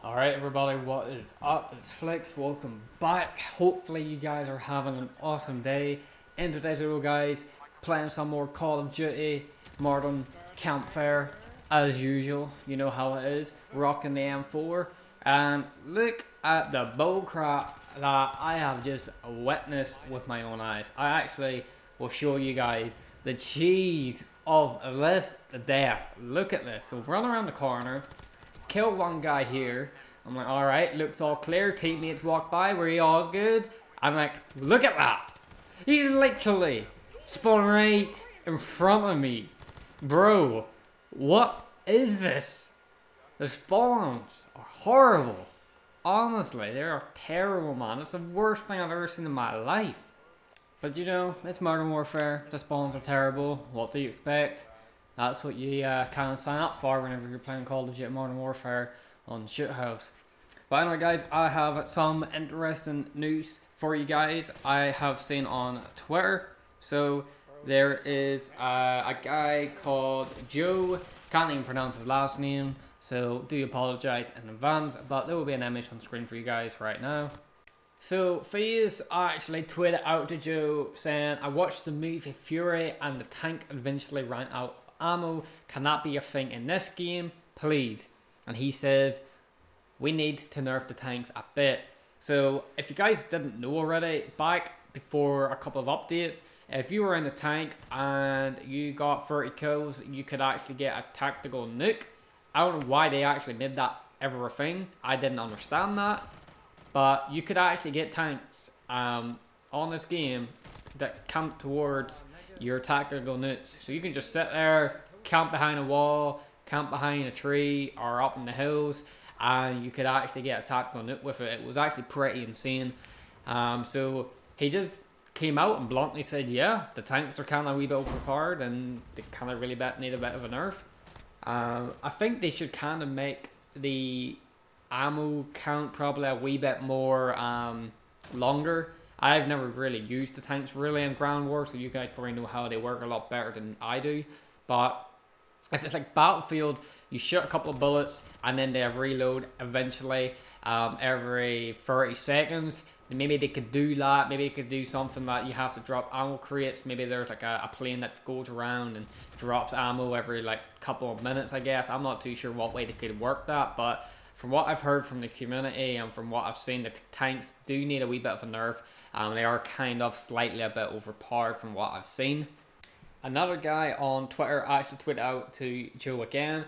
Alright everybody, what is up? It's Flix, welcome back. Hopefully you guys are having an awesome day. In today's video guys, playing some more Call of Duty, Modern Campfire, as usual. You know how it is, rocking the M4. And look at the bullcrap that I have just witnessed with my own eyes. I actually will show you guys the cheese of this death. Look at this, so run around the corner. Kill one guy here. I'm like, alright, looks all clear. Teammates walk by. Were you all good? I'm like, look at that. He literally spawned right in front of me. Bro, what is this? The spawns are horrible. Honestly, they are terrible, man. It's the worst thing I've ever seen in my life. But you know, it's Modern Warfare. The spawns are terrible. What do you expect? That's what you kind of sign up for whenever you're playing Call of Duty Modern Warfare on Shithouse. But anyway guys, I have some interesting news for you guys. I have seen on Twitter. So there is a guy called Joe. Can't even pronounce his last name, so do apologize in advance. But there will be an image on screen for you guys right now. So FaZe actually tweeted out to Joe saying, I watched the movie Fury and the tank eventually ran out of ammo. Can that be a thing in this game, please? And he says, we need to nerf the tanks a bit. So if you guys didn't know already, back before a couple of updates, if you were in the tank and you got 30 kills, you could actually get a tactical nuke. I don't know why they actually made that ever a thing. I didn't understand that. But you could actually get tanks on this game that camp towards your tactical nukes. So you can just sit there, camp behind a wall, camp behind a tree, or up in the hills, and you could actually get a tactical nuke with it. It was actually pretty insane. So he just came out and bluntly said, yeah, the tanks are kind of a wee bit overpowered and they kind of really need a bit of a nerf. I think they should kind of make the ammo count probably a wee bit more longer. I've never really used the tanks really in Ground War, so you guys probably know how they work a lot better than I do. But if it's like Battlefield, you shoot a couple of bullets and then they reload eventually every 30 seconds. Maybe they could do that. Maybe they could do something that you have to drop ammo crates. Maybe there's like a plane that goes around and drops ammo every like couple of minutes, I guess. I'm not too sure what way they could work that, but from what I've heard from the community and from what I've seen, the tanks do need a wee bit of a nerf. They are kind of slightly a bit overpowered from what I've seen. Another guy on Twitter actually tweeted out to Joe again.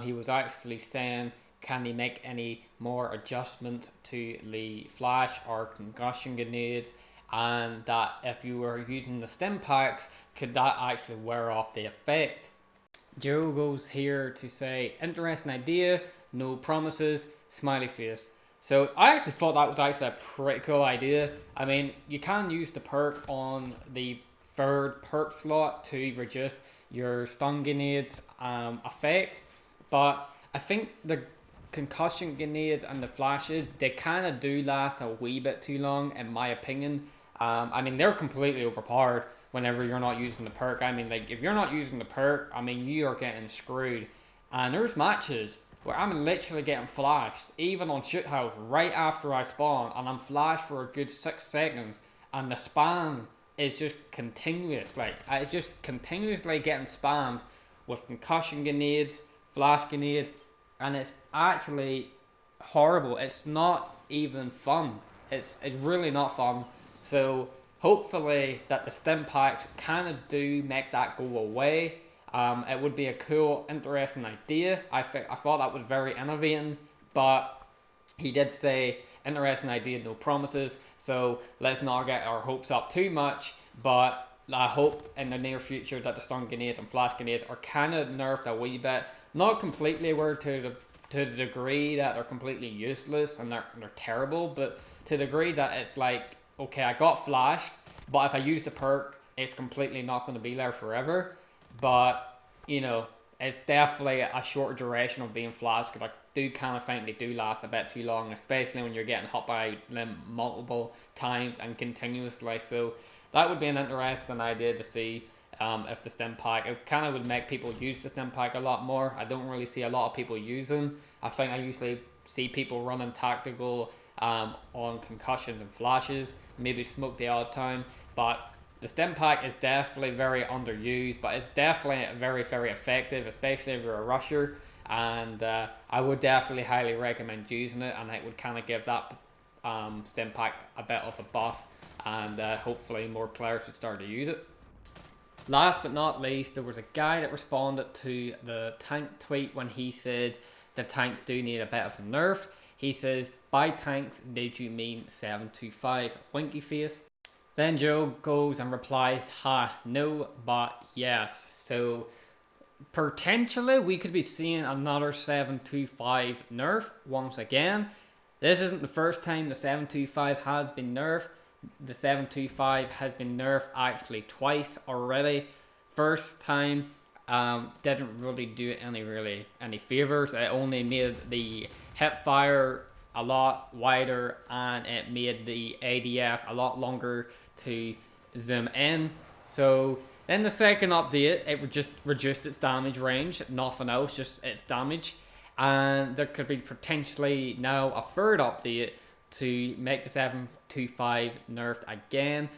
He was actually saying, can they make any more adjustments to the flash or concussion grenades, and that if you were using the stim packs, could that actually wear off the effect? Joe goes here to say, interesting idea, no promises, smiley face. So I actually thought that was actually a pretty cool idea. I mean, you can use the perk on the third perk slot to reduce your stun grenades effect, but I think the concussion grenades and the flashes, they kind of do last a wee bit too long in my opinion. I mean, they're completely overpowered whenever you're not using the perk. I mean, like, if you're not using the perk, I mean, you are getting screwed. And there's matches where I'm literally getting flashed, even on Shithouse, right after I spawn, and I'm flashed for a good 6 seconds, and the spam is just continuous. Like, it's just continuously getting spammed with concussion grenades, flash grenades, and it's actually horrible. It's not even fun. It's really not fun. So hopefully that the stim packs kind of do make that go away. It would be a cool, interesting idea. I thought that was very innovating, but he did say, interesting idea, no promises. So let's not get our hopes up too much, but I hope in the near future that the stun grenades and flash grenades are kind of nerfed a wee bit. Not completely to the degree that they're completely useless and they're terrible, but to the degree that it's like, okay, I got flashed, but if I use the perk, it's completely not going to be there forever. But, you know, it's definitely a shorter duration of being flashed, because I do kind of think they do last a bit too long, especially when you're getting hit by them multiple times and continuously. So that would be an interesting idea to see if the stim pack, it kind of would make people use the stim pack a lot more. I don't really see a lot of people use them. I think I usually see people running tactical on concussions and flashes, maybe smoke the odd time, but the stim pack is definitely very underused, but it's definitely very, very effective, especially if you're a rusher. And I would definitely highly recommend using it, and it would kind of give that stim pack a bit of a buff, and hopefully more players would start to use it. Last but not least, there was a guy that responded to the tank tweet when he said the tanks do need a bit of a nerf. He says, by tanks, did you mean 725? Winky face. Then Joe goes and replies, ha, no, but yes. So potentially we could be seeing another 725 nerf once again. This isn't the first time the 725 has been nerfed. The 725 has been nerfed actually twice already. First time didn't really do it any favors. It only made the hip fire a lot wider, and it made the ADS a lot longer to zoom in. So in the second update, it would just reduce its damage range, nothing else, just its damage. And there could be potentially now a third update to make the 725 nerfed again.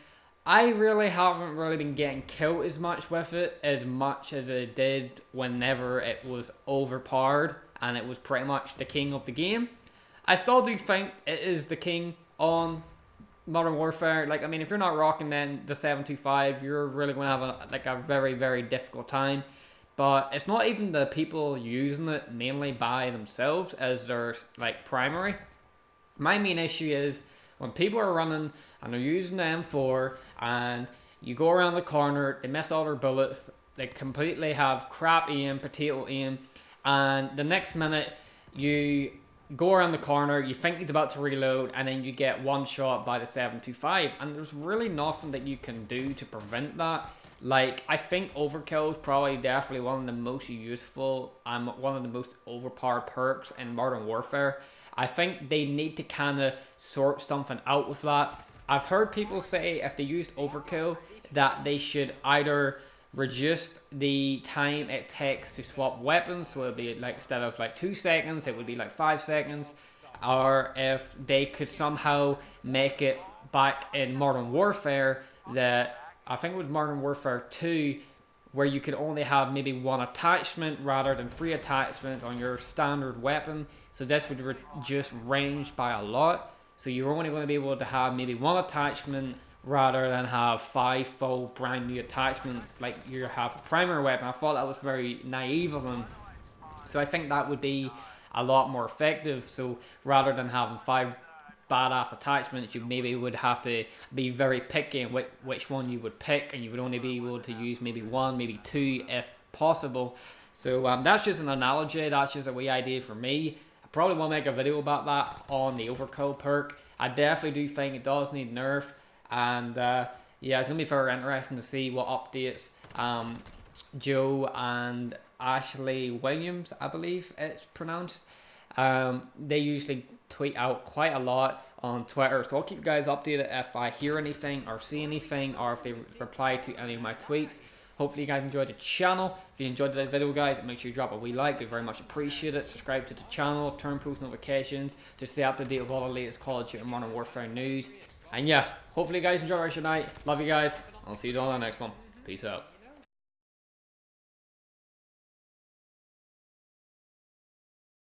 I really haven't been getting killed as much with it as it did whenever it was overpowered and it was pretty much the king of the game. I still do think it is the king on Modern Warfare. Like, I mean, if you're not rocking then the 725, you're really going to have a very, very difficult time. But it's not even the people using it mainly by themselves as their like primary. My main issue is when people are running and they're using the M4 and you go around the corner, they miss all their bullets, they completely have crap aim, potato aim, and the next minute you go around the corner, you think he's about to reload, and then you get one shot by the 725, and there's really nothing that you can do to prevent that. Like, I think overkill is probably definitely one of the most useful and one of the most overpowered perks in Modern Warfare. I think they need to kind of sort something out with that. I've heard people say if they used overkill that they should either reduce the time it takes to swap weapons, so it'd be like instead of like 2 seconds it would be like 5 seconds, or if they could somehow make it back in Modern Warfare that I think with Modern Warfare 2 where you could only have maybe 1 attachment rather than 3 attachments on your standard weapon. So this would reduce range by a lot. So you're only going to be able to have maybe 1 attachment rather than have 5 full brand new attachments like you have a primary weapon. I thought that was very naive of them. So I think that would be a lot more effective. So rather than having 5 badass attachments, you maybe would have to be very picky in which one you would pick, and you would only be able to use maybe 1, maybe 2 if possible. So that's just an analogy, that's just a wee idea for me. I probably will make a video about that on the overkill perk. I definitely do think it does need nerf, and yeah, it's going to be very interesting to see what updates Joe and Ashley Williams, I believe it's pronounced, they usually tweet out quite a lot on Twitter, so I'll keep you guys updated if I hear anything or see anything, or if they reply to any of my tweets. Hopefully you guys enjoyed the channel. If you enjoyed today's video, guys, make sure you drop a wee like, we very much appreciate it. Subscribe to the channel, turn post notifications to stay up to date with all the latest Call of Duty and Modern Warfare news. And yeah, hopefully you guys enjoy the rest of your night. Love you guys, I'll see you all on the next one. Peace out.